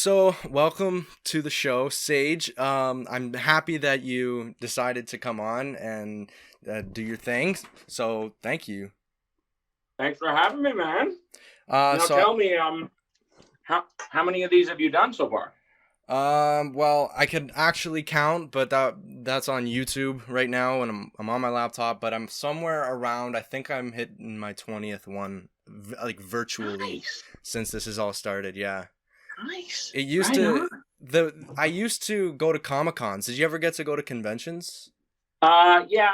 So, welcome to the show, Sage. I'm happy that you decided to come on and do your thing. So, thank you. Thanks for having me, man. Uh, Now so, tell me, how many of these have you done so far? well, I could actually count, but that's on YouTube right now, and I'm on my laptop. But I'm somewhere around. I think I'm hitting my 20th one, like virtually, Nice, since this has all started. Yeah, nice, it used right to on. I used to go to Comic Cons. Did you ever get to go to conventions? Yeah,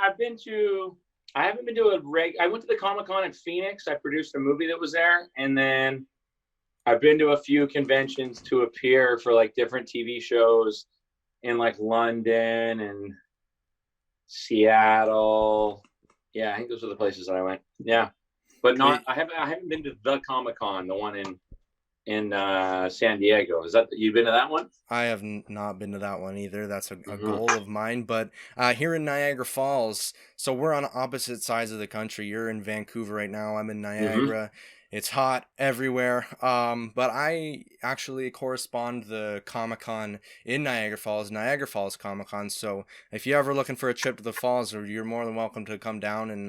I haven't been to I went to the Comic Con in Phoenix. I produced a movie that was there, and then I've been to a few conventions to appear for like different TV shows in like London and Seattle. Yeah, I think those are the places that I went. Yeah, but not. Wait, I haven't been to the Comic Con, the one in San Diego. Is that you've been to that one? I have not been to that one either. That's a Mm-hmm. goal of mine. But here in Niagara Falls, so we're on opposite sides of the country. You're in Vancouver right now. I'm in Mm-hmm. Niagara. It's hot everywhere. But I actually correspond the Comic Con in Niagara Falls Comic Con. So if you're ever looking for a trip to the falls, or you're more than welcome to come down, and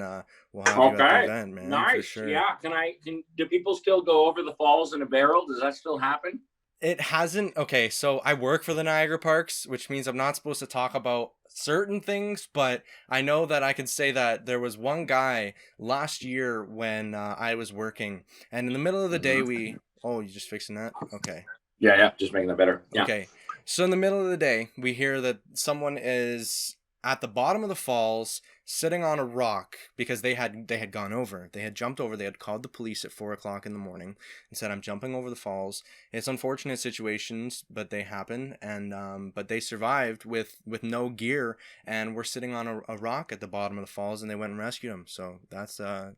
we'll have you at the Okay. event, man, for Nice. sure. Yeah. Can do people still go over the falls in a barrel? Does that still happen? It hasn't. Okay, so I work for the Niagara Parks, which means I'm not supposed to talk about certain things, but I know that I can say that there was one guy last year when I was working, and in the middle of the day, Mm-hmm. we. Oh, you just fixing that? Okay. Yeah, yeah. Just making that better. Yeah. Okay. So in the middle of the day, we hear that someone is at the bottom of the falls sitting on a rock because they had gone over. They had jumped over. They had called the police at 4 o'clock in the morning and said, "I'm jumping over the falls." It's unfortunate situations, but they happen, and but they survived with no gear and were sitting on a rock at the bottom of the falls, and they went and rescued them. So that's the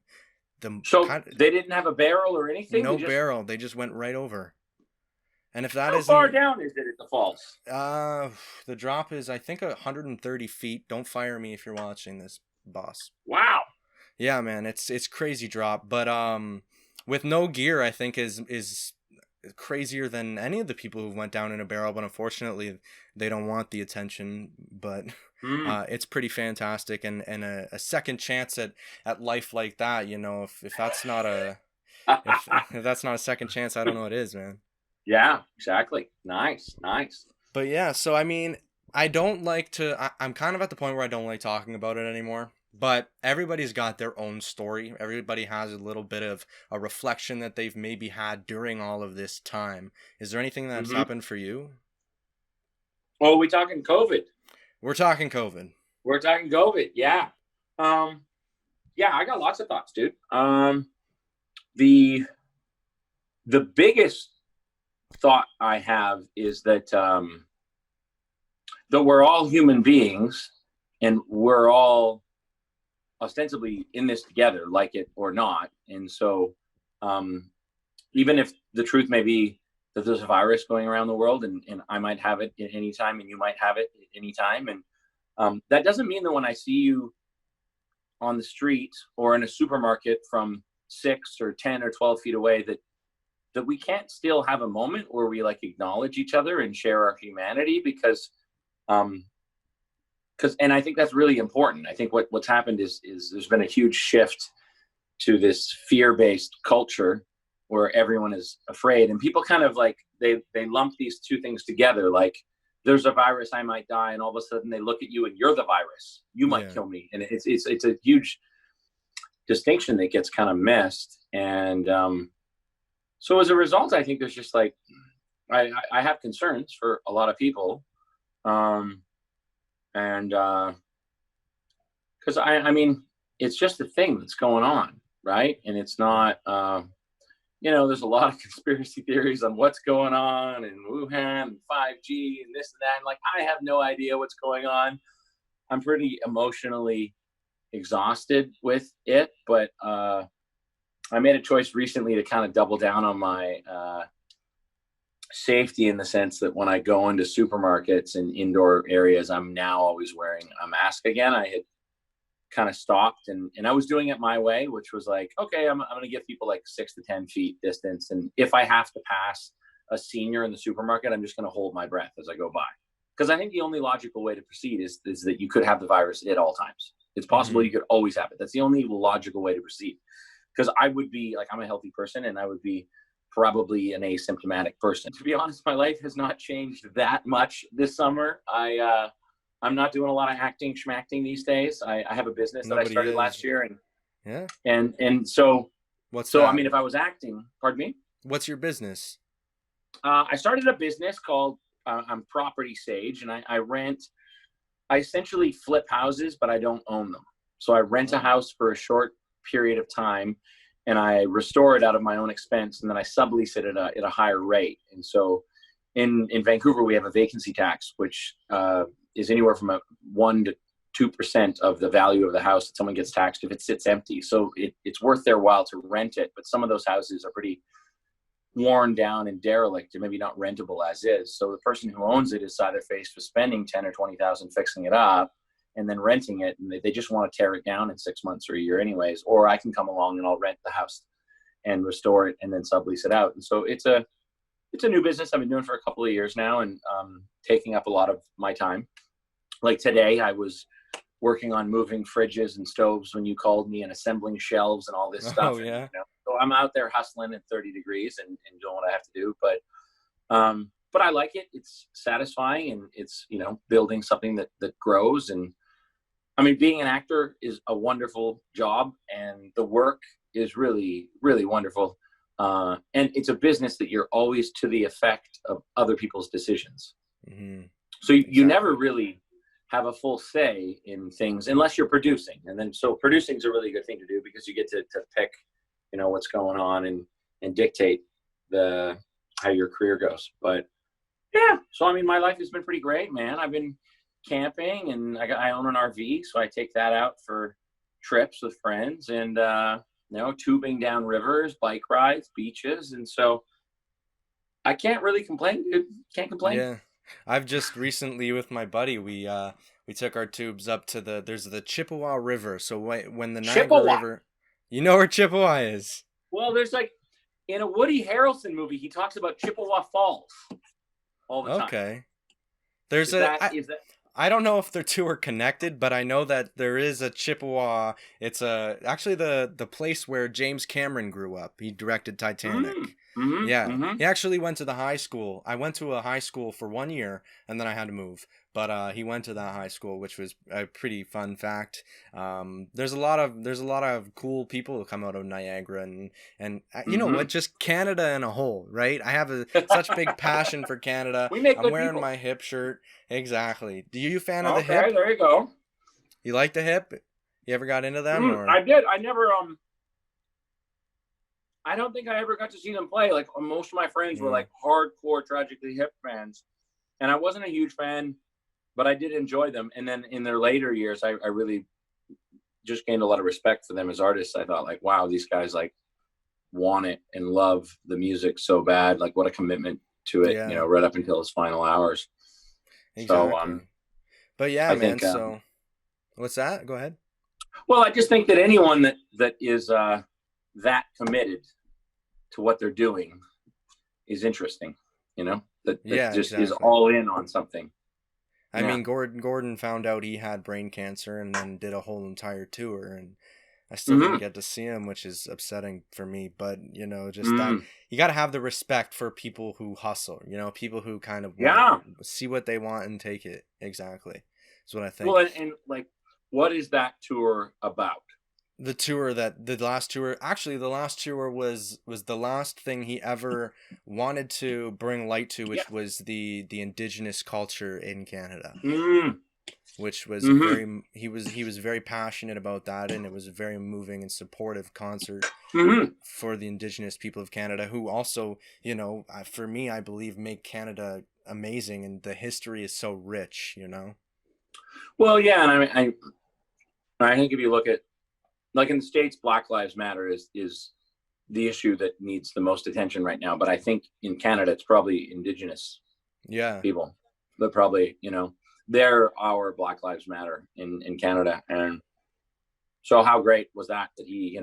So kind they didn't have a barrel or anything. They no just barrel. They just went right over. And if that how far isn't down is it at the falls? Uh, the drop is I think 130 feet. Don't fire me if you're watching this, boss. Wow. Yeah, man, it's crazy drop, but with no gear, I think is crazier than any of the people who went down in a barrel. But unfortunately, they don't want the attention. But Mm. it's pretty fantastic, and a second chance at life like that. You know, if that's not a if that's not a second chance, I don't know what is, man. Yeah. Exactly. Nice. Nice. But yeah, so I mean, I don't like to. I'm kind of at the point where I don't like talking about it anymore. But everybody's got their own story. Everybody has a little bit of a reflection that they've maybe had during all of this time. Is there anything that's Mm-hmm. happened for you? Well, we talking COVID. We're talking COVID. We're talking COVID. Yeah. Um. Yeah. I got lots of thoughts, dude. The the biggest thought I have is that we're all human beings and we're all ostensibly in this together, like it or not. And so, um, even if the truth may be that there's a virus going around the world and I might have it at any time and you might have it at any time. And that doesn't mean that when I see you on the street or in a supermarket from 6 or 10 or 12 feet away, that we can't still have a moment where we like acknowledge each other and share our humanity um because and I think that's really important. I think what's happened is there's been a huge shift to this fear-based culture where everyone is afraid and people kind of like they lump these two things together, like there's a virus, I might die, and all of a sudden they look at you and you're the virus, you might Yeah. kill me, and it's a huge distinction that gets kind of missed. And so as a result, I think there's just like I have concerns for a lot of people, um, and because I mean it's just a thing that's going on, right? And it's Yeah. not there's a lot of conspiracy theories on what's going on in Wuhan and 5G and this and that. And like I have no idea what's going on. I'm pretty emotionally exhausted with it, but I made a choice recently to kind of double down on my safety, in the sense that when I go into supermarkets and indoor areas, I'm now always wearing a mask again. I had kind of stopped and I was doing it my way, which was like, okay, I'm going to give people like 6 to 10 feet distance. And if I have to pass a senior in the supermarket, I'm just going to hold my breath as I go by. Because I think the only logical way to proceed is that you could have the virus at all times. It's possible you could always have it. That's the only logical way to proceed. Because I would be like, I'm a healthy person, and I would be probably an asymptomatic person. To be honest, my life has not changed that much this summer. I'm not doing a lot of acting, schmacting these days. I have a business that I started last year, and so what's that? I mean, if I was acting, pardon me. What's your business? I started a business called I'm Property Sage, and I essentially flip houses, but I don't own them. So I rent a house for a short period of time, and I restore it out of my own expense, and then I sublease it at a higher rate. And so in Vancouver, we have a vacancy tax, which is anywhere from 1% to 2% of the value of the house that someone gets taxed if it sits empty. So it's worth their while to rent it, but some of those houses are pretty worn down and derelict, and maybe not rentable as is. So the person who owns it is either faced with spending 10 or 20,000 fixing it up and then renting it, and they just want to tear it down in 6 months or a year anyways. Or I can come along and I'll rent the house and restore it and then sublease it out. And so it's a new business I've been doing for a couple of years now, and taking up a lot of my time. Like today, I was working on moving fridges and stoves when you called me, and assembling shelves and all this stuff. Oh, yeah. And, so I'm out there hustling at 30 degrees and doing what I have to do. But I like it. It's satisfying, and it's, building something that grows. And I mean, being an actor is a wonderful job, and the work is really, really wonderful. And it's a business that you're always to the effect of other people's decisions. Mm-hmm. So you never really have a full say in things unless you're producing. And then, so producing is a really good thing to do, because you get to pick, what's going on and dictate how your career goes. But yeah, so I mean, my life has been pretty great, man. I've been camping, and I own an RV, so I take that out for trips with friends, and tubing down rivers, bike rides, beaches. And so I can't really complain, dude. Can't complain. Yeah. I've just recently, with my buddy, we took our tubes up to there's the Chippewa River. So when the Niagara River, you know where Chippewa is? Well, there's like, in a Woody Harrelson movie, he talks about Chippewa Falls all the time. Okay. There's I don't know if the two are connected, but I know that there is a Chippewa. It's actually the place where James Cameron grew up. He directed Titanic. Mm-hmm, yeah. Mm-hmm. He actually went to the high school. I went to a high school for 1 year, and then I had to move. But he went to that high school, which was a pretty fun fact. There's a lot of cool people who come out of Niagara, and you know what? Just Canada in a whole, right? I have such big passion for Canada. I'm wearing my hip shirt. Exactly. Do you a fan of the hip? Okay, there you go. You like the hip? You ever got into them? Or? I did. I never. I don't think I ever got to see them play. Like, most of my friends were like hardcore Tragically Hip fans, and I wasn't a huge fan, but I did enjoy them. And then in their later years, I really just gained a lot of respect for them as artists. I thought, like, wow, these guys like want it and love the music so bad. Like, what a commitment to it, right up until his final hours. Exactly. So, but yeah, man. So, what's that? Go ahead. Well, I just think that anyone that is that committed to what they're doing is interesting. That is all in on something. I mean, Gordon found out he had brain cancer and then did a whole entire tour, and I still didn't get to see him, which is upsetting for me. But that you got to have the respect for people who hustle. People who kind of see what they want and take it. Exactly, that's what I think. Well, and like, what is that tour about? The last tour was the last thing he ever wanted to bring light to, which was the indigenous culture in Canada. Which was he was very passionate about that, and it was a very moving and supportive concert for the indigenous people of Canada, who also, for me, I believe, make Canada amazing, and the history is so rich, Well, yeah, and I think if you look at, like, in the States, Black Lives Matter is the issue that needs the most attention right now. But I think in Canada, it's probably Indigenous people. But probably, they're our Black Lives Matter in Canada. And so how great was that he,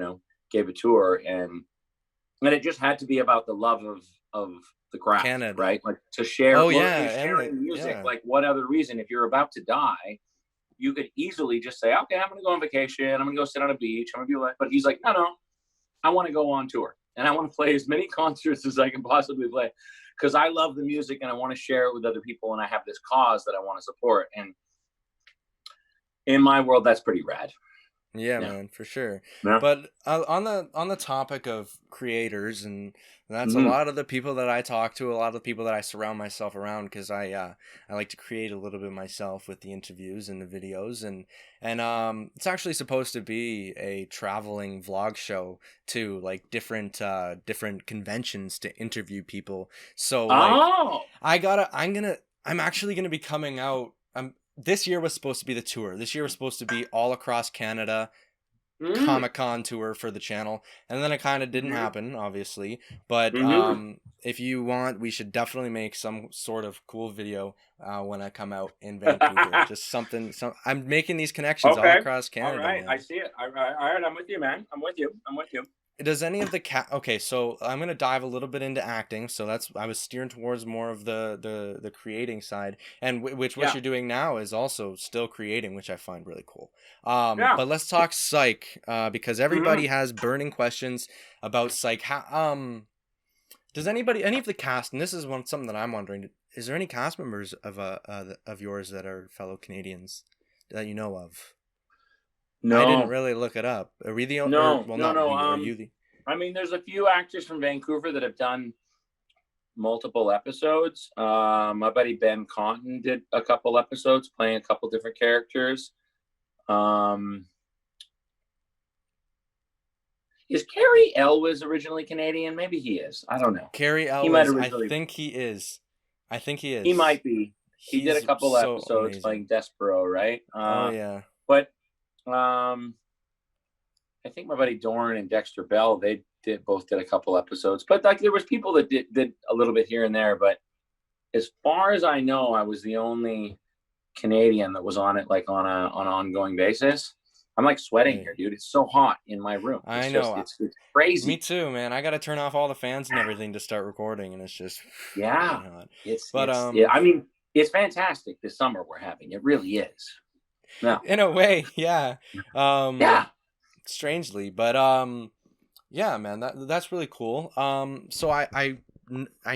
gave a tour, and it just had to be about the love of the craft, Canada. right? Like to share, Oh well, yeah, you're and sharing music. yeah. Like what other reason? If you're about to die, you could easily just say, okay, I'm going to go on vacation. I'm going to go sit on a beach. I'm going to be like, but he's like, no, I want to go on tour and I want to play as many concerts as I can possibly play because I love the music and I want to share it with other people. And I have this cause that I want to support. And in my world, that's pretty rad. Yeah, man, for sure. Yeah. But on the topic of creators, and that's a Mm-hmm. lot of the people that I talk to, a lot of the people that I surround myself around, because I like to create a little bit myself with the interviews and the videos, and it's actually supposed to be a traveling vlog show too, like different conventions to interview people. So like I'm actually gonna be coming out. This year was supposed to be the tour. This year was supposed to be all across Canada, Comic-Con tour for the channel, and then it kind of didn't happen, obviously. But if you want, we should definitely make some sort of cool video when I come out in Vancouver. Just something. I'm making these connections all across Canada. All right, man. I see it. All right, I'm with you, man. I'm with you. Does any of the okay, so I'm gonna dive a little bit into acting. So I was steering towards more of the creating side, and what you're doing now is also still creating, which I find really cool. But let's talk Psych, because everybody has burning questions about Psych. Does any of the cast, and this is something that I'm wondering, is there any cast members of yours that are fellow Canadians that you know of? No, I didn't really look it up. Are we the no, well, no, not no. we, are you the? I mean, there's a few actors from Vancouver that have done multiple episodes. My buddy Ben Conton did a couple episodes playing a couple different characters. Is Carrie Elwes originally Canadian? Maybe he is. I don't know. Carrie Elwes, I think he is. He might be. He did a couple episodes amazing. playing Despero, right? Oh yeah. But I think my buddy Dorn and Dexter Bell, they both did a couple episodes. But like there was people that did a little bit here and there. But as far as I know, I was the only Canadian that was on it like on an ongoing basis. I'm like sweating here, dude. It's so hot in my room. I know. It's crazy. Me too, man. I got to turn off all the fans and everything to start recording, and it's just hot. I mean, it's fantastic this summer we're having. It really is. No. In a way, yeah. Strangely, but yeah, man. That's really cool. So I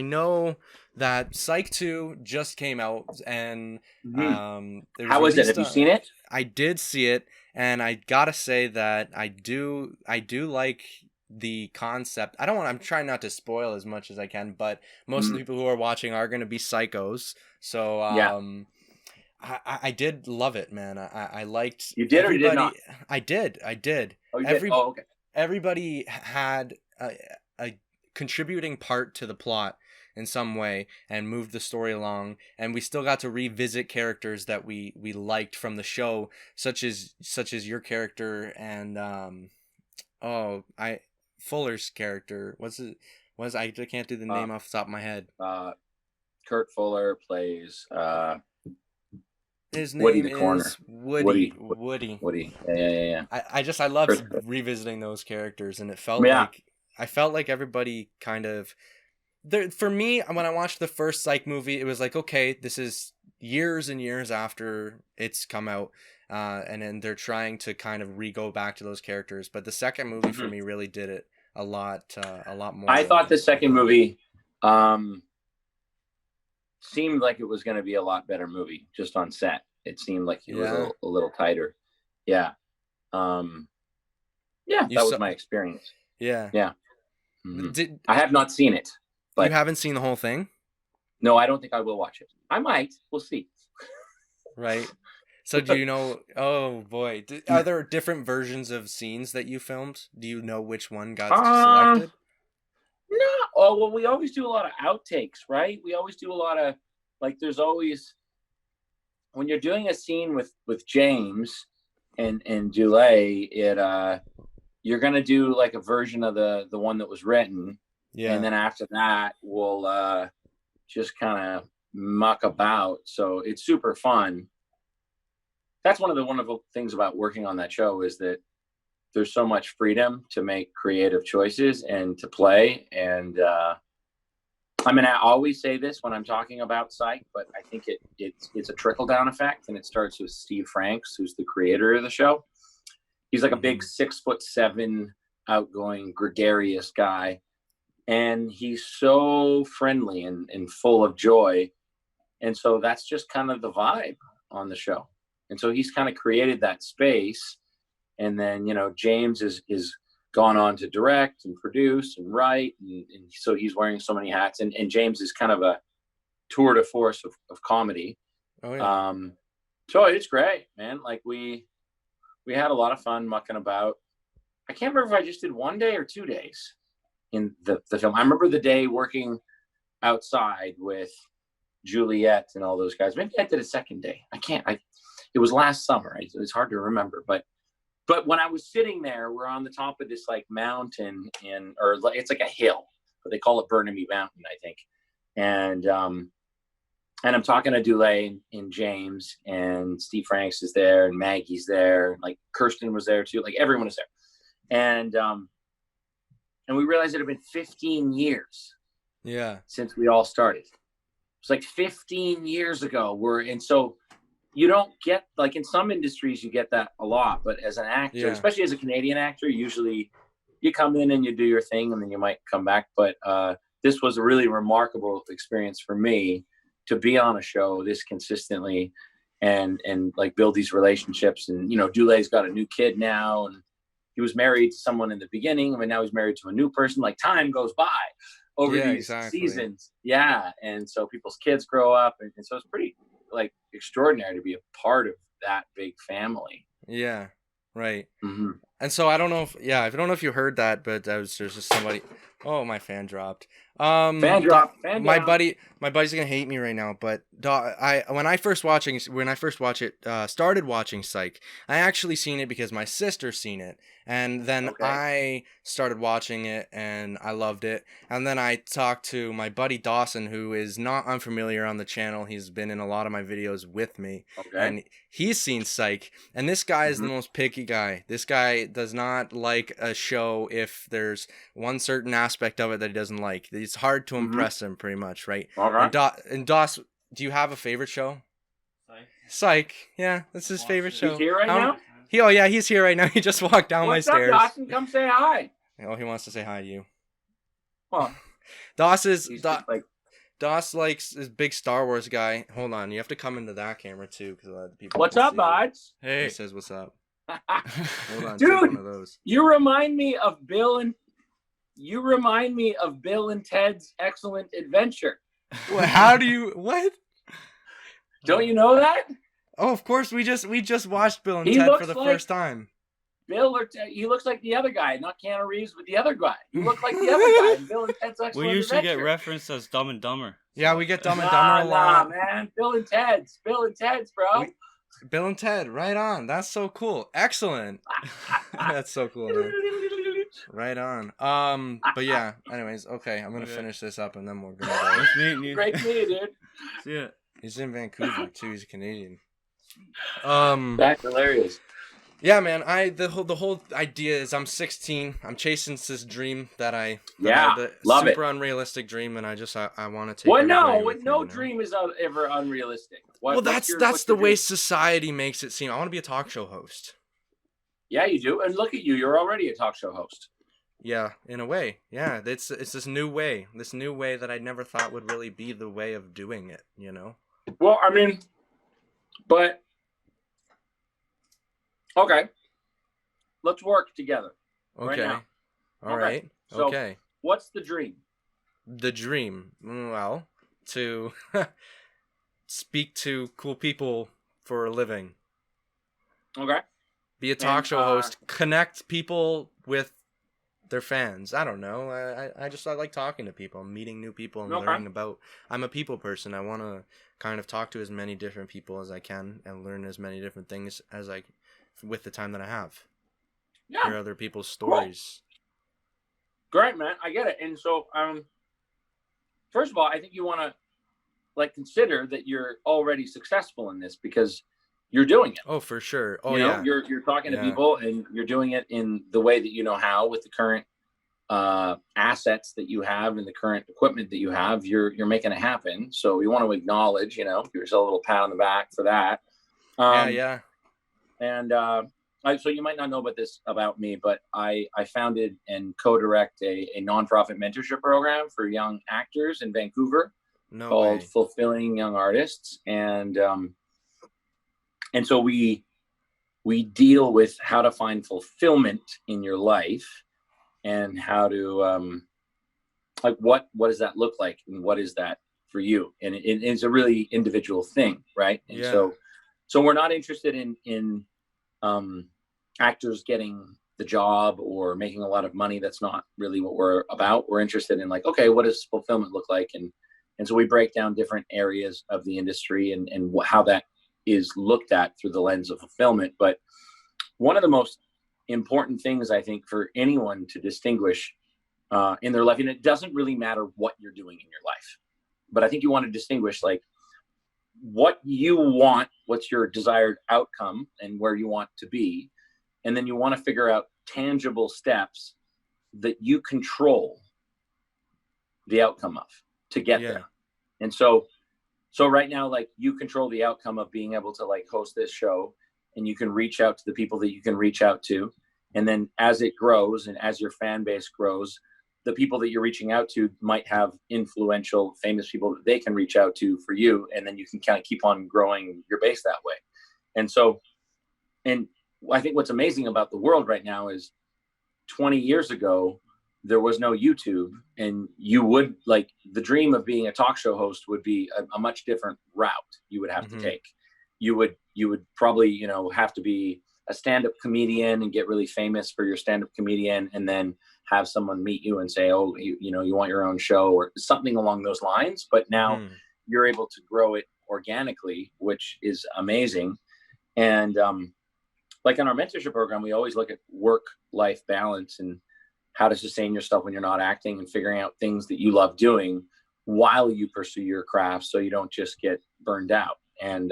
know that Psych 2 just came out, and how was it? Have you seen it? I did see it, and I gotta say that I do like the concept. I'm trying not to spoil as much as I can, but most of the people who are watching are going to be psychos. So I did love it, man. I liked. You did, or you did not? I did. Oh, you did? Oh, okay. Everybody had a contributing part to the plot in some way and moved the story along, and we still got to revisit characters that we liked from the show, such as your character and Fuller's character. I can't do the name off the top of my head. Kurt Fuller plays his name Woody the Corner. Is Woody. Yeah. I loved revisiting those characters, and it felt like I felt like everybody kind of there. For me, when I watched the first Psych movie, it was like, okay, this is years and years after it's come out, and then they're trying to kind of go back to those characters. But the second movie for me really did it a lot more. I thought the second movie seemed like it was going to be a lot better movie just on set. It seemed like it was a little tighter. Yeah. That was my experience. Yeah. Mm-hmm. I have not seen it. But you haven't seen the whole thing? No, I don't think I will watch it. I might. We'll see. Right. So do you know? Oh boy, are there different versions of scenes that you filmed? Do you know which one got selected? No. Oh well, we always do a lot of outtakes, right? We always do a lot of like. There's always when you're doing a scene with James and Dulé, you're gonna do like a version of the one that was written. Yeah. And then after that, we'll just kind of muck about. So it's super fun. That's one of the wonderful things about working on that show is that there's so much freedom to make creative choices and to play. And I mean, I always say this when I'm talking about Psych, but I think it's a trickle down effect, and it starts with Steve Franks, who's the creator of the show. He's like a big 6'7", outgoing, gregarious guy, and he's so friendly and full of joy, and so that's just kind of the vibe on the show. And so he's kind of created that space, and then James is gone on to direct and produce and write, and so he's wearing so many hats, and James is kind of a tour de force of comedy. Oh yeah. So it's great, man. Like we had a lot of fun mucking about. I can't remember if I just did 1 day or 2 days in the film. I remember the day working outside with Juliet and all those guys. Maybe I did a second day. It was last summer. It's hard to remember, but when I was sitting there, we're on the top of this like mountain or it's like a hill, but they call it Burnaby Mountain, I think. And I'm talking to Dulé and James, and Steve Franks is there, and Maggie's there, like Kirsten was there too, like everyone is there. And we realized it had been 15 years since we all started. It's like 15 years ago. So you don't get, like in some industries you get that a lot, but as an actor, especially as a Canadian actor, usually you come in and you do your thing and then you might come back. But this was a really remarkable experience for me to be on a show this consistently and like build these relationships. And Dulé's got a new kid now, and he was married to someone in the beginning, and now he's married to a new person. Like time goes by over these seasons. Yeah. And so people's kids grow up, and so it's pretty like extraordinary to be a part of that big family. Yeah, right. Mm-hmm. And so I don't know if you heard that, but there's just somebody. Oh, my fan dropped. Fan drop. My buddy's gonna hate me right now, but when I first started watching Psych, I actually seen it because my sister seen it, and then I started watching it and I loved it. And then I talked to my buddy Dawson, who is not unfamiliar on the channel. He's been in a lot of my videos with me, and he's seen Psych. And this guy is the most picky guy. This guy does not like a show if there's one certain aspect of it that he doesn't like. It's hard to impress him, pretty much, right? And Doss, do you have a favorite show? Psych. Yeah, that's his favorite show. He's here right now? He's here right now. He just walked down my stairs. What's up, Dawson? Come say hi. Oh, he wants to say hi to you. Well, Doss likes is big Star Wars guy. Hold on, you have to come into that camera too, because the people. What's up, Buds? Hey, he says what's up. Hold on, dude. One of those. You remind me of Bill and Ted's Excellent Adventure. What? How do you what? Don't you know that? Oh, of course. We just watched Bill and Ted for the first time. He looks like the other guy, not Keanu Reeves, but the other guy. You look like the other guy in Bill and Ted's Excellent Adventure. We usually get referenced as Dumb and Dumber. Yeah, we get Dumb and Dumber a lot. Nah, man. Bill and Ted's, bro. Bill and Ted, right on. That's so cool. Excellent. That's so cool, man. Right on. But yeah, anyways, okay, I'm gonna finish this up and then we're gonna go. Nice meeting you. Great to meet you, dude. Yeah. He's in Vancouver too, he's a Canadian. That's hilarious. Yeah, man, the whole idea is I'm 16, I'm chasing this dream that I love super it. Unrealistic dream, and I want to take no dream is ever unrealistic. That's the way society makes it seem. I want to be a talk show host. Yeah, you do. And look at you. You're already a talk show host. Yeah, in a way. Yeah, it's this new way that I never thought would really be the way of doing it, Well, I mean, but okay. Let's work together. Okay. Right now. All right. So, okay. What's the dream? The dream. Well, to speak to cool people for a living. Okay. Be a talk show host. Connect people with their fans. I don't know. I like talking to people, meeting new people, and learning about. I'm a people person. I want to kind of talk to as many different people as I can and learn as many different things as I, with the time that I have. Yeah. Hear other people's stories. Cool. Great, man. I get it. And so, first of all, I think you want to consider that you're already successful in this because you're doing it. Oh, for sure. Oh, you're talking to people and you're doing it in the way that you know how with the current assets that you have and the current equipment that you have, you're making it happen. So you want to acknowledge, give yourself a little pat on the back for that. Yeah. And so you might not know about this about me, but I founded and co-direct a nonprofit mentorship program for young actors in Vancouver called Fulfilling Young Artists. And so we deal with how to find fulfillment in your life and how to, what does that look like? And what is that for you? And it's a really individual thing. Right. And so we're not interested in actors getting the job or making a lot of money. That's not really what we're about. We're interested in okay, what does fulfillment look like? And so we break down different areas of the industry and how that is looked at through the lens of fulfillment. But one of the most important things, I think, for anyone to distinguish in their life, and it doesn't really matter what you're doing in your life, but I think you want to distinguish what you want, what's your desired outcome and where you want to be. And then you want to figure out tangible steps that you control the outcome of to get there. And so right now, you control the outcome of being able to host this show, and you can reach out to the people that you can reach out to. And then as it grows and as your fan base grows, the people that you're reaching out to might have influential, famous people that they can reach out to for you. And then you can kind of keep on growing your base that way. And so, and I think what's amazing about the world right now is 20 years ago, there was no YouTube, and you would the dream of being a talk show host would be a much different route you would have to take. You would probably, have to be a stand-up comedian and get really famous for your stand-up comedian, and then have someone meet you and say, oh, you want your own show or something along those lines. But now you're able to grow it organically, which is amazing. And in our mentorship program, we always look at work-life balance and how to sustain yourself when you're not acting, and figuring out things that you love doing while you pursue your craft, so you don't just get burned out. And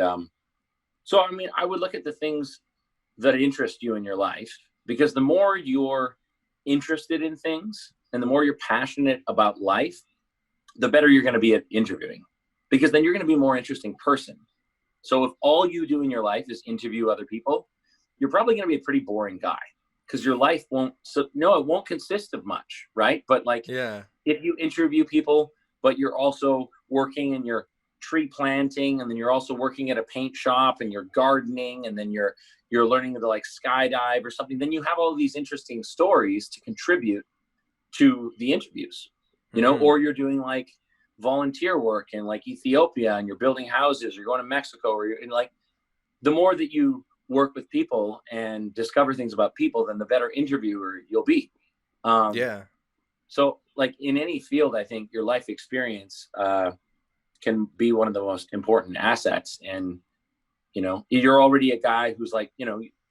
so, I would look at the things that interest you in your life, because the more you're interested in things and the more you're passionate about life, the better you're going to be at interviewing, because then you're going to be a more interesting person. So if all you do in your life is interview other people, you're probably going to be a pretty boring guy, because your life won't consist of much, right? But if you interview people, but you're also working and you're tree planting, and then you're also working at a paint shop, and you're gardening, and then you're learning to skydive or something, then you have all these interesting stories to contribute to the interviews, or you're doing volunteer work in Ethiopia, and you're building houses, or you're going to Mexico, or you're in the more that you work with people and discover things about people, then the better interviewer you'll be. So in any field, I think your life experience can be one of the most important assets. And you're already a guy who's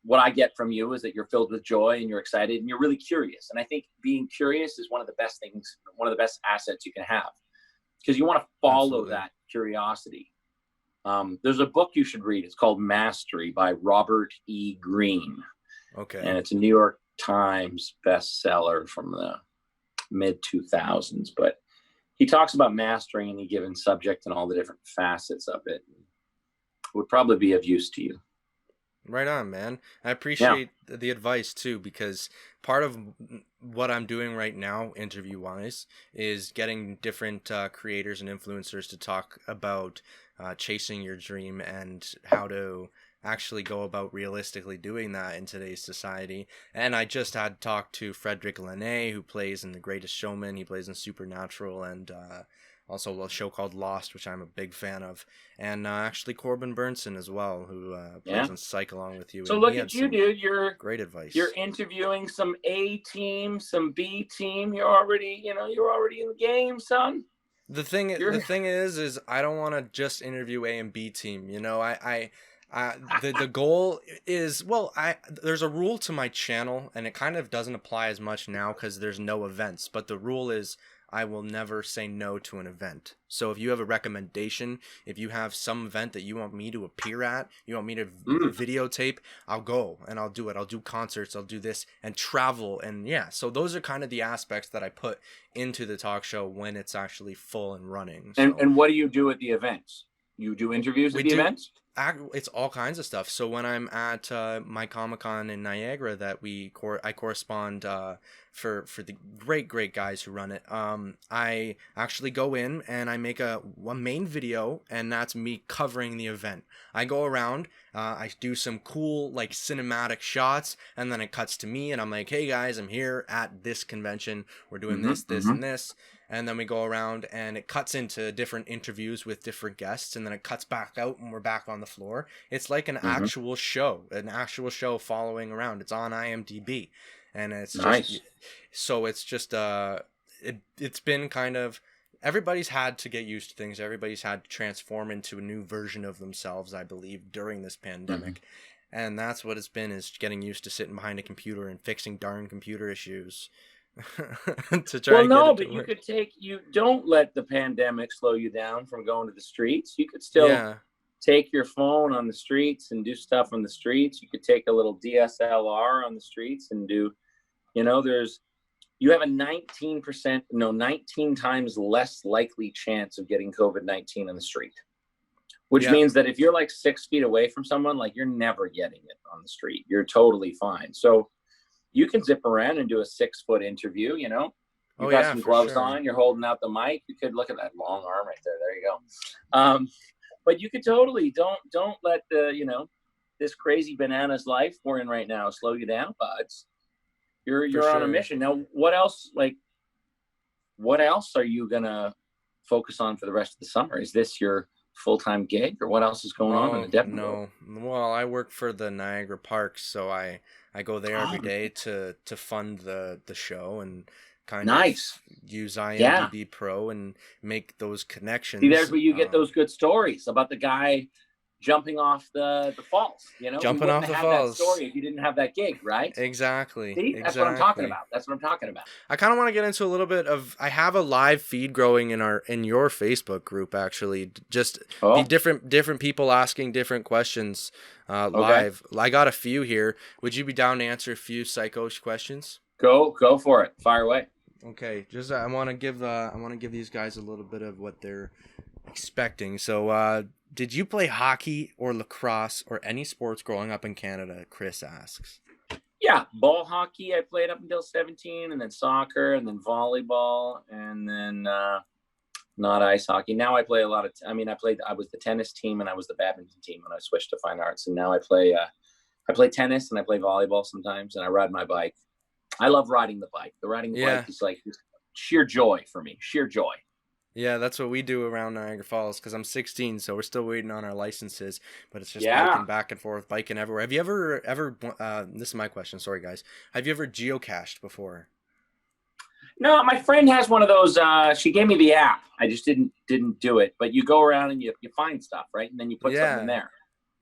what I get from you is that you're filled with joy and you're excited and you're really curious. And I think being curious is one of the best things, one of the best assets you can have, because you want to follow that curiosity. There's a book you should read. It's called Mastery by Robert E. Greene. Okay. And it's a New York Times bestseller from the mid 2000s, but he talks about mastering any given subject and all the different facets of it. Would probably be of use to you. Right on, man. I appreciate the advice too, because part of what I'm doing right now, interview-wise, is getting different creators and influencers to talk about chasing your dream and how to actually go about realistically doing that in today's society. And I just had talked to Frederick Launay, who plays in The Greatest Showman. He plays in Supernatural, and also a show called Lost, which I'm a big fan of. And actually Corbin Burnson as well, who plays in Psych along with you. So look at you, dude. You're great advice. You're interviewing some A team, some B team. You're already in the game, son. The thing is I don't want to just interview A and B team. The goal is, there's a rule to my channel, and it kind of doesn't apply as much now because there's no events, but the rule is I will never say no to an event. So if you have a recommendation, if you have some event that you want me to appear at, you want me to videotape, I'll go and I'll do it. I'll do concerts, I'll do this and travel. And yeah, so those are kind of the aspects that I put into the talk show when it's actually full and running. So. And what do you do at the events? You do interviews at the events? It's all kinds of stuff. So when I'm at my Comic-Con in Niagara that I correspond for the great guys who run it, I actually go in and I make a main video, and that's me covering the event. I go around, I do some cool like cinematic shots, and then it cuts to me and I'm like, hey guys, I'm here at this convention, we're doing this and this. And then we go around and it cuts into different interviews with different guests, and then it cuts back out and we're back on the floor. It's like an actual show following around. It's on IMDb, and it's nice. It's been kind of, everybody's had to get used to things. Everybody's had to transform into a new version of themselves, I believe, during this pandemic. And that's what it's been, is getting used to sitting behind a computer and fixing darn computer issues. To try you don't let the pandemic slow you down from going to the streets. You could still take your phone on the streets and do stuff on the streets. You could take a little DSLR on the streets and do, you have a 19 times less likely chance of getting COVID-19 on the street, which means that if you're like 6 feet away from someone, like, you're never getting it on the street. You're totally fine. So you can zip around and do a 6-foot interview, You've got some gloves on, you're holding out the mic. You could look at that long arm right there. There you go. But you could totally don't let the, this crazy bananas life we're in right now slow you down, buds. You're on a mission. Now, what else are you gonna focus on for the rest of the summer? Is this your full-time gig, or what else is going on in the Devon? No. Well, I work for the Niagara Parks, so I go there every day to fund the show and kind of use IMDb Pro and make those connections. See, there's where you get those good stories about the guy jumping off the falls. Jumping off the falls. That story if you didn't have that gig, right? Exactly. See, that's what I'm talking about. I kind of want to get into a little bit of. I have a live feed growing in your Facebook group, actually. Just the different people asking different questions live. I got a few here. Would you be down to answer a few psycho questions? Go for it. Fire away. Okay. Just I want to give these guys a little bit of what they're expecting. So, did you play hockey or lacrosse or any sports growing up in Canada? Chris asks. Yeah, ball hockey I played up until 17, and then soccer, and then volleyball, and then not ice hockey. Now I play a lot of. I was the tennis team and I was the badminton team when I switched to fine arts, and now I play tennis and I play volleyball sometimes, and I ride my bike. I love riding the bike. The riding the bike is like sheer joy for me. Sheer joy. Yeah, that's what we do around Niagara Falls, because I'm 16, so we're still waiting on our licenses. But it's just biking back and forth, biking everywhere. Have you ever this is my question, sorry guys. Have you ever geocached before? No, my friend has one of those. She gave me the app. I just didn't do it. But you go around and you find stuff, right? And then you put something in there.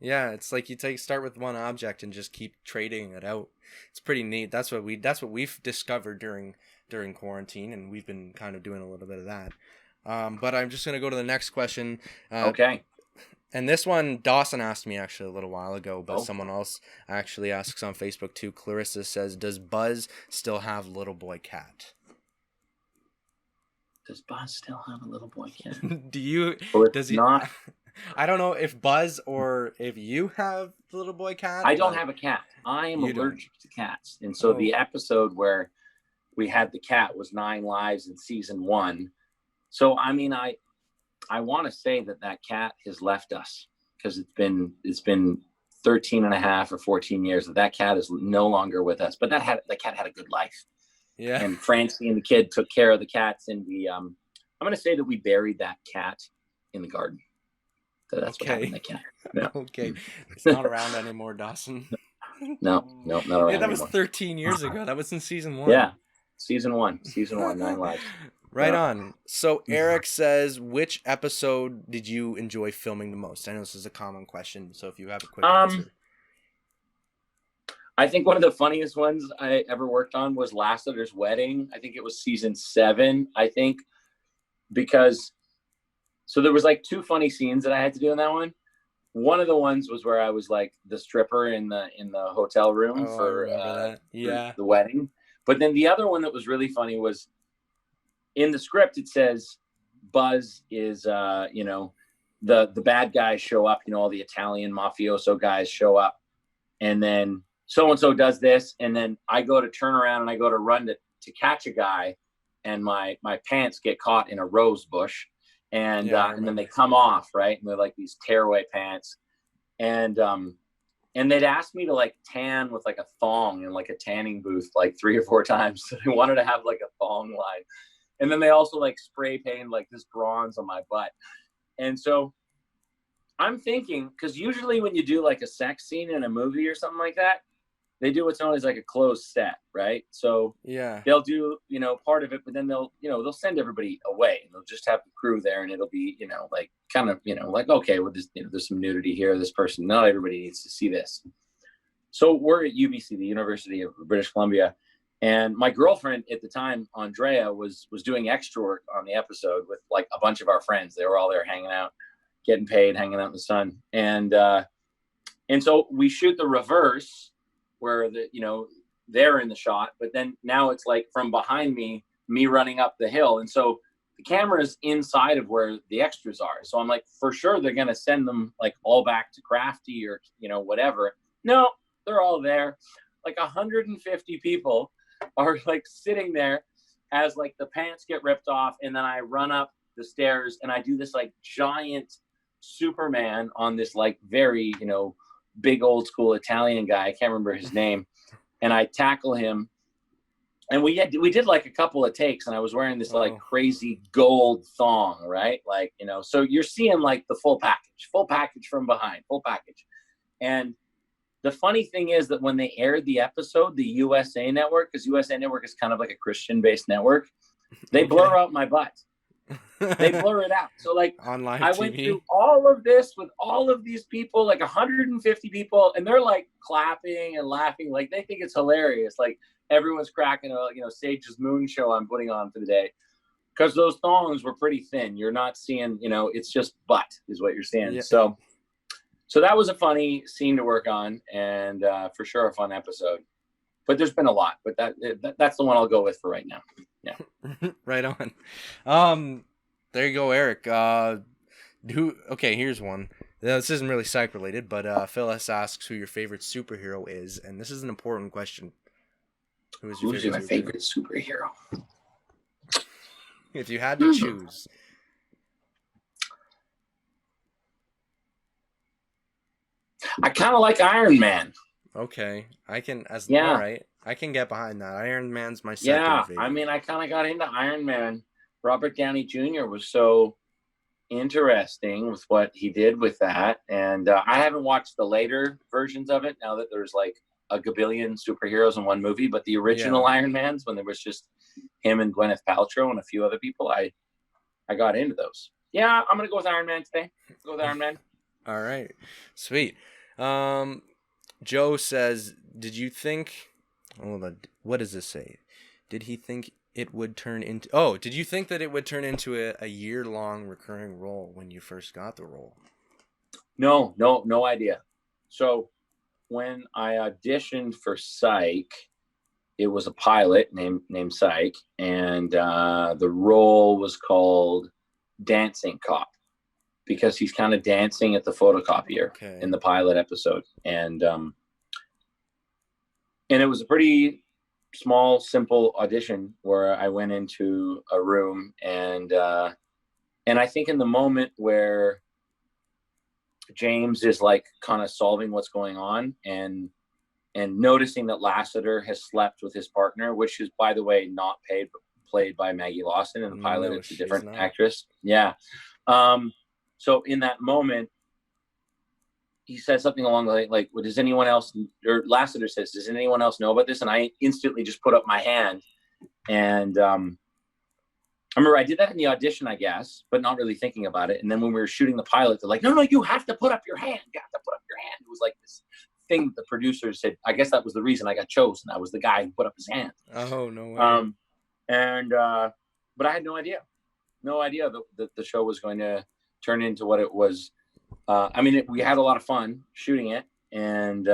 Yeah, it's like you start with one object and just keep trading it out. It's pretty neat. That's what we've discovered during quarantine, and we've been kind of doing a little bit of that. But I'm just going to go to the next question. Okay. And this one, Dawson asked me actually a little while ago, but someone else actually asks on Facebook too. Clarissa says, does Buz still have little boy cat? Does Buz still have a little boy cat? Does he not? I don't know if Buz or if you have the little boy cat. I don't have a cat. I am allergic to cats. And so the episode where we had the cat was 9 lives in season 1. So, I mean, I want to say that cat has left us, because it's been 13 and a half or 14 years that cat is no longer with us. But that cat had a good life. Yeah. And Francie and the kid took care of the cats. And I'm going to say that we buried that cat in the garden. So that's what happened to the cat. Yeah. Okay. It's not around anymore, Dawson. No, not around that anymore. Was 13 years ago. That was in season 1. Yeah. Season 1, 9 lives. Right on. So Eric says, which episode did you enjoy filming the most? I know this is a common question, so if you have a quick answer. I think one of the funniest ones I ever worked on was Lassiter's wedding. I think it was season 7, I think, because so there was like 2 funny scenes that I had to do in that one. One of the ones was where I was like the stripper in the hotel room Oh, I for, remember that. Yeah. for the wedding. But then the other one that was really funny was in the script. It says Buz is, the bad guys show up. All the Italian mafioso guys show up, and then so and so does this, and then I go to turn around and I go to run to catch a guy, and my pants get caught in a rose bush. And then they come off, right? And they're like these tearaway pants. And they'd asked me to like tan with like a thong in like a tanning booth like 3 or 4 times. So they wanted to have like a thong line. And then they also like spray painted like this bronze on my butt. And so I'm thinking, because usually when you do like a sex scene in a movie or something like that, they do what's known as like a closed set, right? So Yeah. they'll do, part of it, but then they'll send everybody away, and they'll just have the crew there, and it'll be, like kind of, like, okay, well, there's some nudity here. This person, not everybody needs to see this. So we're at UBC, the University of British Columbia, and my girlfriend at the time, Andrea, was doing extra work on the episode with like a bunch of our friends. They were all there hanging out, getting paid, hanging out in the sun, and so we shoot the reverse, where they're in the shot, but then now it's like from behind me running up the hill. And so the camera's inside of where the extras are. So I'm like, for sure they're going to send them like all back to Crafty or, whatever. No, they're all there. Like 150 people are like sitting there as like the pants get ripped off. And then I run up the stairs and I do this like giant Superman on this like very, big old school Italian guy. I can't remember his name. And I tackle him. And we did like a couple of takes, and I was wearing this like crazy gold thong, right? Like, so you're seeing like the full package from behind, full package. And the funny thing is that when they aired the episode, the USA Network, because USA Network is kind of like a Christian-based network, they blur out my butt. They blur it out. So like online I TV. went through all of this with all of these people, like 150 people, and they're like clapping and laughing, like they think it's hilarious. Like everyone's cracking a Sage's Moon show I'm putting on for the day, because those thongs were pretty thin. You're not seeing, it's just butt is what you're seeing. Yeah. So that was a funny scene to work on, and for sure a fun episode. But there's been a lot, but that's the one I'll go with for right now. Yeah. Right on. There you go, Eric. Okay, here's one. This isn't really psych related, but Phyllis asks who your favorite superhero is, and this is an important question. Who's my favorite superhero? If you had to choose. I kind of like Iron Man. Okay, all right. I can get behind that. Iron Man's my second favorite. I mean, I kind of got into Iron Man. Robert Downey Jr. was so interesting with what he did with that. And I haven't watched the later versions of it now that there's like a gabillion superheroes in one movie. But the original Iron Mans, when there was just him and Gwyneth Paltrow and a few other people, I got into those. Yeah, I'm going to go with Iron Man today. Go with Iron Man. All right. Sweet. Joe says, did you think... Hold on. What does this say? Did he think it would turn into... Oh, did you think that it would turn into a year-long recurring role when you first got the role? No idea. So when I auditioned for Psych, it was a pilot named Psych, and the role was called Dancing Cop, because he's kind of dancing at the photocopier in the pilot episode. And it was a pretty small, simple audition where I went into a room, and I think in the moment where James is like kind of solving what's going on and noticing that Lassiter has slept with his partner, which is, by the way, not played by Maggie Lawson in the pilot. It's a different actress. Yeah. So in that moment, he says something along the line, like, well, does anyone else, or Lassiter says, does anyone else know about this? And I instantly just put up my hand. And I remember I did that in the audition, I guess, but not really thinking about it. And then when we were shooting the pilot, they're like, no, you have to put up your hand. You have to put up your hand. It was like this thing that the producers said. I guess that was the reason I got chosen. I was the guy who put up his hand. Oh, no way. But I had no idea that the show was going to turn into what it was. I mean, we had a lot of fun shooting it, and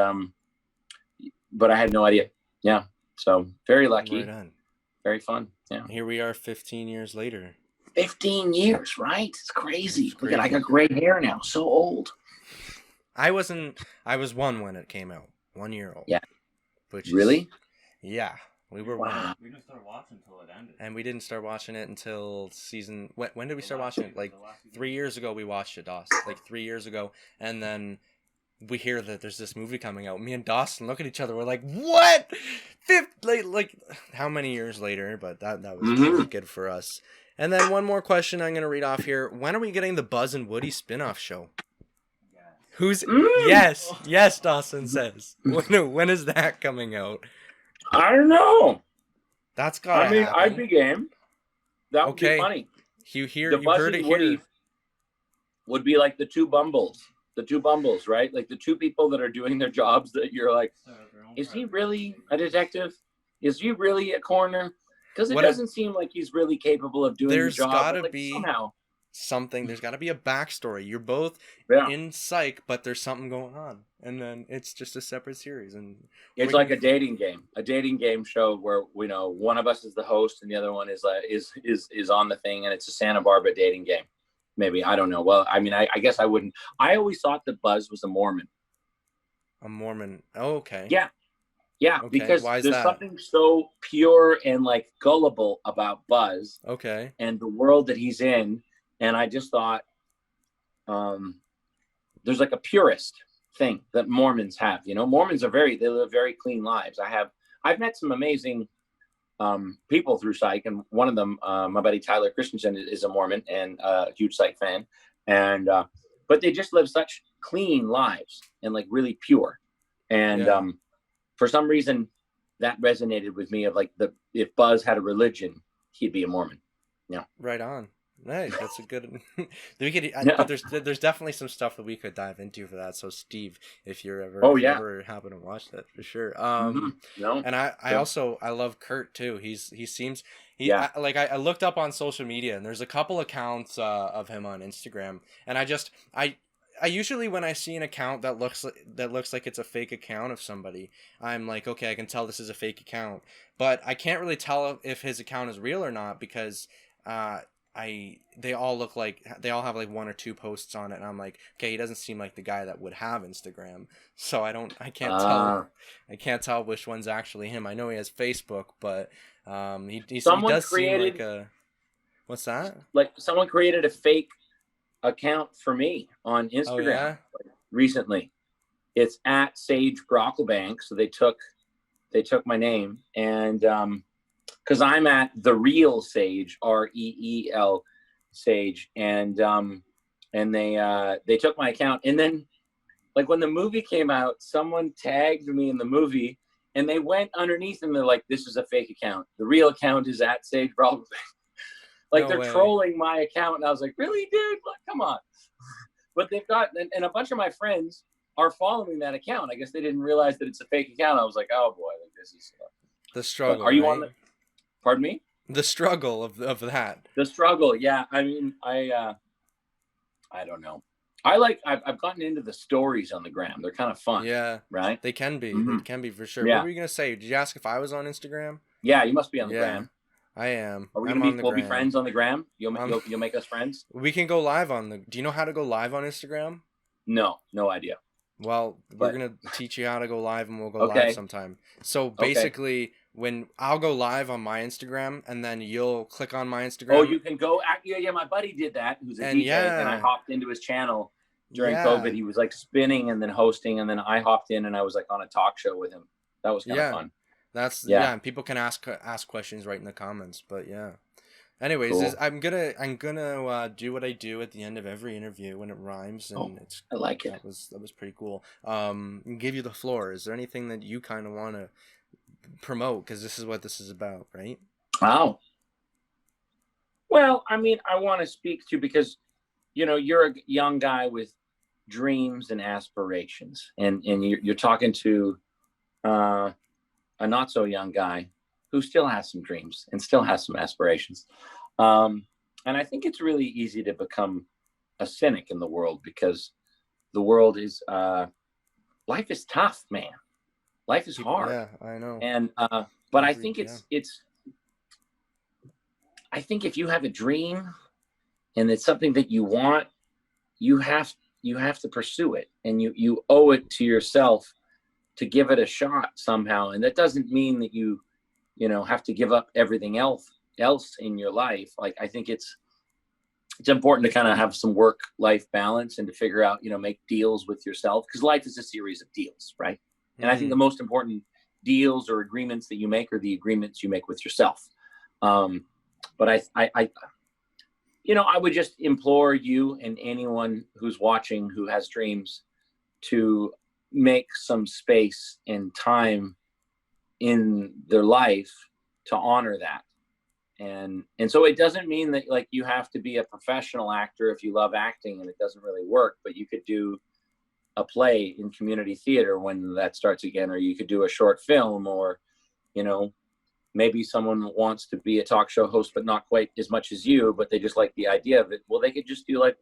but I had no idea. Yeah, so very lucky, Right on. very fun. Yeah, Here we are 15 years later. 15 years, right? It's crazy. Look at, I got gray hair now. So old. I was one when it came out. 1 year old. Yeah. Which Really? Yeah. We were one. We didn't start watching until it ended. And we didn't start watching it until season... When did we start watching it? Like 3 years ago we watched it, Dawson. Like 3 years ago. And then we hear that there's this movie coming out. Me and Dawson look at each other. We're like, what? Like how many years later? But that was really good for us. And then one more question I'm going to read off here. When are we getting the Buzz and Woody spin-off show? Who's... Yes, Dawson says. When is that coming out? I don't know. That's gotta happen. I'd be game. That would be funny. You Buzz heard and it Woody here. Would be like the two Bumbles, right? Like the two people that are doing their jobs that you're like, is he really a detective? Is he really a coroner? Because it doesn't seem like he's really capable of doing the job. There's got to be somehow something. There's got to be a backstory. You're both in Psych, but there's something going on, and then it's just a separate series. And it's like a dating game show where one of us is the host and the other one is on the thing, and it's a Santa Barbara dating game. Maybe, I don't know. Well, I mean, I guess I wouldn't. I always thought that Buzz was a Mormon. A Mormon. Oh, okay. Yeah, okay. Because there's something so pure and like gullible about Buzz. Okay. And the world that he's in. And I just thought there's like a purist thing that Mormons have. Mormons they live very clean lives. I've met some amazing people through Psych, and one of them, my buddy Tyler Christensen, is a Mormon and a huge Psych fan. And but they just live such clean lives and like really pure. And for some reason that resonated with me of like if Buzz had a religion, he'd be a Mormon. Yeah. Right on. Nice. That's a good. But there's definitely some stuff that we could dive into for that. So Steve, if you're ever ever happen to watch that, for sure. And I love Kurt too. He seems I looked up on social media, and there's a couple accounts of him on Instagram, and I usually, when I see an account that looks like it's a fake account of somebody, I'm like, okay, I can tell this is a fake account, but I can't really tell if his account is real or not because they all have like one or two posts on it, and I'm like, okay, he doesn't seem like the guy that would have Instagram, so I can't tell which one's actually him. I know he has Facebook, but he does seem like a... What's that? Like someone created a fake account for me on Instagram recently. It's at Sage Brocklebank, so they took my name, and because I'm at the real Sage, REEL Sage, and they took my account, and then like when the movie came out, someone tagged me in the movie, and they went underneath and they're like, this is a fake account. The real account is at Sage Brocklebank. Like, they're trolling my account, and I was like, really, dude? Like, come on. But they've got, and a bunch of my friends are following that account. I guess they didn't realize that it's a fake account. I was like, oh boy, like, this is the struggle. But are you on the? Pardon me? The struggle of that. The struggle, yeah. I mean, I don't know. I've gotten into the stories on the gram. They're kind of fun. Yeah. Right? They can be. Mm-hmm. They can be for sure. Yeah. What were you gonna say? Did you ask if I was on Instagram? Yeah, you must be on the gram. I am. We'll be friends on the gram. You'll make us friends. We can go live on the. Do you know how to go live on Instagram? No idea. Well, we're gonna teach you how to go live, and we'll go live sometime. So basically, when I'll go live on my Instagram, and then you'll click on my Instagram. Oh, you can go. Yeah. My buddy did that. Who's a DJ, and I hopped into his channel during COVID. He was like spinning and then hosting, and then I hopped in, and I was like on a talk show with him. That was kind of fun. That's and people can ask questions right in the comments, but yeah. Anyways, cool. I'm gonna do what I do at the end of every interview when it rhymes, and I like it. That was pretty cool. Give you the floor. Is there anything that you kind of want to promote, because this is what this is about, right? Wow. Well, I mean, I want to speak to, because you're a young guy with dreams and aspirations, and you're talking to a not so young guy who still has some dreams and still has some aspirations. And I think it's really easy to become a cynic in the world, because the world is life is tough, man. Life is hard. Yeah, I know. And but I think it's I think if you have a dream and it's something that you want, you have to pursue it, and you owe it to yourself to give it a shot somehow. And that doesn't mean that you have to give up everything else in your life. Like, I think it's important to kind of have some work-life balance and to figure out, make deals with yourself, because life is a series of deals, right? And I think the most important deals or agreements that you make are the agreements you make with yourself. But I would just implore you and anyone who's watching who has dreams to make some space and time in their life to honor that. And so it doesn't mean that, like, you have to be a professional actor if you love acting and it doesn't really work, but you could do a play in community theater when that starts again, or you could do a short film, or, maybe someone wants to be a talk show host, but not quite as much as you, but they just like the idea of it. Well, they could just do like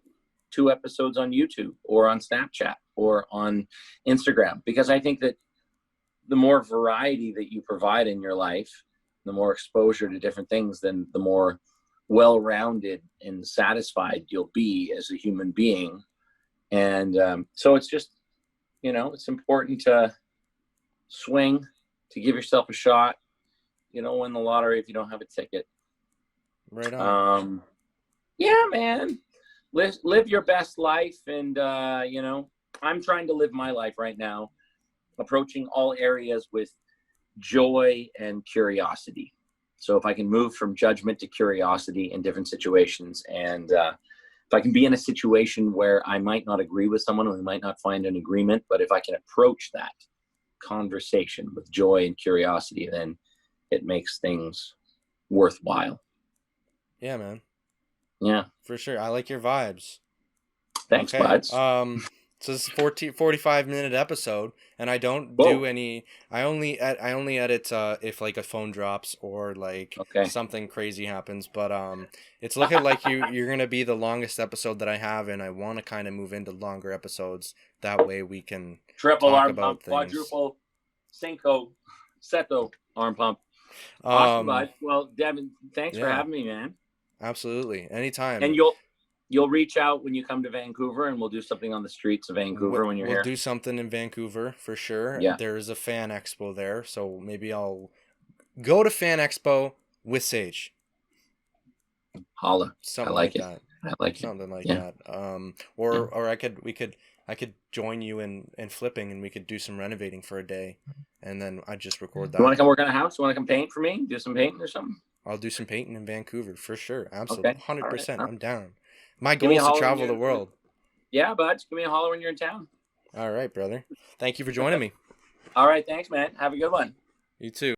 2 episodes on YouTube or on Snapchat or on Instagram, because I think that the more variety that you provide in your life, the more exposure to different things, then the more well-rounded and satisfied you'll be as a human being. And so it's just, it's important to swing, to give yourself a shot. Win the lottery if you don't have a ticket. Right on. Yeah, man. Live your best life. And, I'm trying to live my life right now, approaching all areas with joy and curiosity. So if I can move from judgment to curiosity in different situations, and if I can be in a situation where I might not agree with someone, we might not find an agreement, but if I can approach that conversation with joy and curiosity, then it makes things worthwhile. Yeah, man. Yeah, for sure. I like your vibes. Thanks, buds. So this is a 45-minute episode, and I don't do any. I only edit if like a phone drops or like something crazy happens. But it's looking like you're gonna be the longest episode that I have, and I want to kind of move into longer episodes. That way we can triple talk arm about pump, things. quadruple, cinco, seto arm pump. Awesome, bud. Well, Devin, thanks for having me, man. Absolutely, anytime. And you'll reach out when you come to Vancouver, and we'll do something on the streets of Vancouver when you're here. We'll do something in Vancouver for sure. Yeah. There's a fan expo there, so maybe I'll go to fan expo with Sage. Holla. Something I like that. I like something it. like that. Or I could join you in flipping, and we could do some renovating for a day, and then I'd just record that. You want to come work on a house? You want to come paint for me? Do some painting or something? I'll do some painting in Vancouver for sure. Absolutely, 100%. Right. I'm down. My goal is to travel the world. Yeah, bud. Just give me a holler when you're in town. All right, brother. Thank you for joining me. All right. Thanks, man. Have a good one. You too.